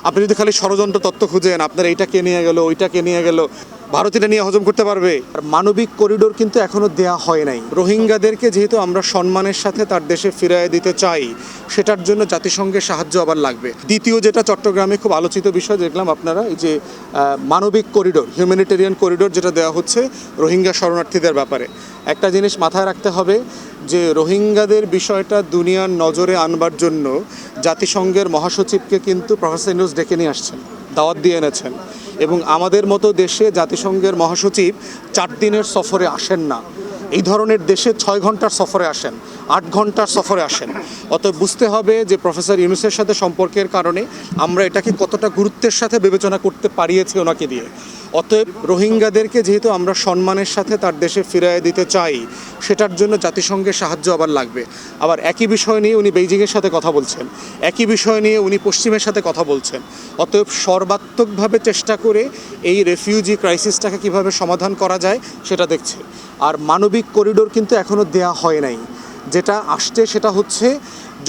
আপনি যদি খালি ষড়যন্ত্র তত্ত্ব খুঁজেন, আপনার এইটাকে নিয়ে গেল ওইটাকে নিয়ে গেল, ভারতীয়রা নিয়ে হজম করতে পারবে? আর মানবিক করিডোর কিন্তু এখনো দেয়া হয় নাই। রোহিঙ্গাদেরকে যেহেতু আমরা সম্মানের সাথে তার দেশে ফিরিয়ে দিতে চাই, সেটার জন্য জাতিসংঘের সাহায্য আবার লাগবে। দ্বিতীয় যেটা চট্টগ্রামে খুব আলোচিত বিষয় দেখলাম আপনারা, এই যে মানবিক করিডোর, হিউম্যানিটেরিয়ান করিডোর যেটা দেওয়া হচ্ছে রোহিঙ্গা শরণার্থীদের ব্যাপারে, একটা জিনিস মাথায় রাখতে হবে যে রোহিঙ্গাদের বিষয়টা দুনিয়ার নজরে আনবার জন্য জাতিসংঘের মহাসচিবকে কিন্তু প্রফেসর ইউনূস ডেকে নিয়ে আসছেন, দাওয়াত দিয়ে এনেছেন। এবং আমাদের মতো দেশে জাতিসংঘের মহাসচিব 4 দিনের সফরে আসেন না, এই ধরনের দেশে 6 ঘন্টার সফরে আসেন, 8 ঘন্টার সফরে আসেন। অতএব বুঝতে হবে যে প্রফেসর ইউনূসের সাথে সম্পর্কের কারণে আমরা এটাকে কতটা গুরুত্বের সাথে বিবেচনা করতে পারিয়েছি ওনাকে দিয়ে। অতএব রোহিঙ্গাদেরকে যেহেতু আমরা সম্মানের সাথে তার দেশে ফিরিয়ে দিতে চাই, সেটার জন্য জাতিসংঘের সাহায্য আবার লাগবে। আবার একই বিষয় নিয়ে উনি বেইজিংয়ের সাথে কথা বলছেন, একই বিষয় নিয়ে উনি পশ্চিমের সাথে কথা বলছেন। অতএব সর্বাত্মকভাবে চেষ্টা করে এই রেফিউজি ক্রাইসিসটাকে কিভাবে সমাধান করা যায় সেটা দেখছে। আর মানবিক করিডোর কিন্তু এখনও দেয়া হয় নাই। যেটা আসছে সেটা হচ্ছে,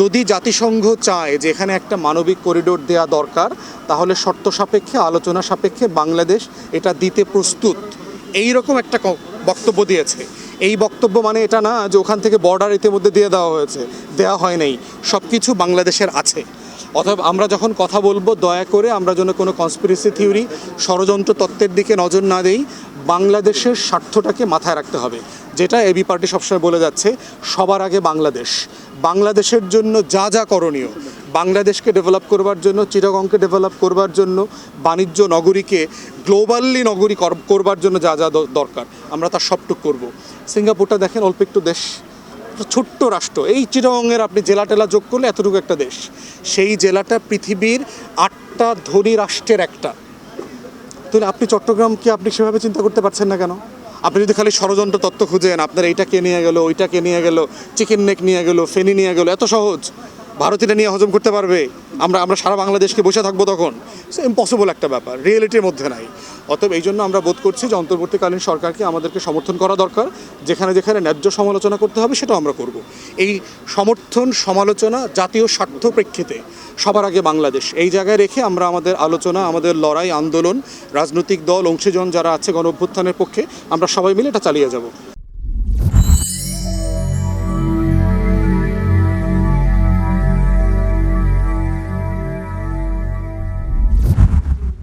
যদি জাতিসংঘ চায় যে এখানে একটা মানবিক করিডোর দেয়া দরকার, তাহলে শর্ত সাপেক্ষে, আলোচনা সাপেক্ষে বাংলাদেশ এটা দিতে প্রস্তুত, এই রকম একটা বক্তব্য দিয়েছে। এই বক্তব্য মানে এটা না যে ওখান থেকে বর্ডার ইতিমধ্যে দিয়ে দেওয়া হয়েছে, দেওয়া হয় নাই, সব কিছু বাংলাদেশের আছে। অতএব আমরা যখন কথা বলবো, দয়া করে আমরা যেন কোনো কনস্পিরেসি থিওরি, ষড়যন্ত্র তত্ত্বের দিকে নজর না দেই, বাংলাদেশের স্বার্থটাকে মাথায় রাখতে হবে। যেটা এবি পার্টি সবসময় বলে যাচ্ছে, সবার আগে বাংলাদেশ। বাংলাদেশের জন্য যা যা করণীয়, বাংলাদেশকে ডেভেলপ করবার জন্য, চিটাগংকে ডেভেলপ করবার জন্য, বাণিজ্য নগরীকে গ্লোবালি নগরী করবার জন্য যা যা দরকার, আমরা তার সবটুক করব। সিঙ্গাপুরটা দেখেন, অল্প একটু দেশ, ছোট্ট রাষ্ট্র, এই চিটাগংয়ের আপনি জেলা টেলা যোগ করলে এতটুকু একটা দেশ। সেই জেলাটা পৃথিবীর 8টা ধনী রাষ্ট্রের একটা। তাহলে আপনি চট্টগ্রামকে আপনি সেভাবে চিন্তা করতে পারছেন না কেন? আপনি যদি খালি ষড়যন্ত্র তত্ত্ব খুঁজেন, আপনার এইটাকে নিয়ে গেল ওইটাকে নিয়ে গেল, চিকেন নেক নিয়ে গেল, ফেনি নিয়ে গেল, এত সহজ ভারতীয়রা নিয়ে হজম করতে পারবে? আমরা সারা বাংলাদেশকে বসে থাকবো তখন? ইম্পসিবল একটা ব্যাপার, রিয়েলিটির মধ্যে নাই। অতএব এই জন্য আমরা বোধ করছি যে অন্তর্বর্তীকালীন সরকারকে আমাদেরকে সমর্থন করা দরকার। যেখানে যেখানে ন্যায্য সমালোচনা করতে হবে সেটাও আমরা করব। এই সমর্থন সমালোচনা জাতীয় স্বার্থ প্রেক্ষিতে সবার আগে বাংলাদেশ, এই জায়গায় রেখে আমরা আমাদের আলোচনা, আমাদের লড়াই, আন্দোলন, রাজনৈতিক দল, অংশীজন যারা আছে গণ অভ্যুত্থানের পক্ষে, আমরা সবাই মিলে এটা চালিয়ে যাব।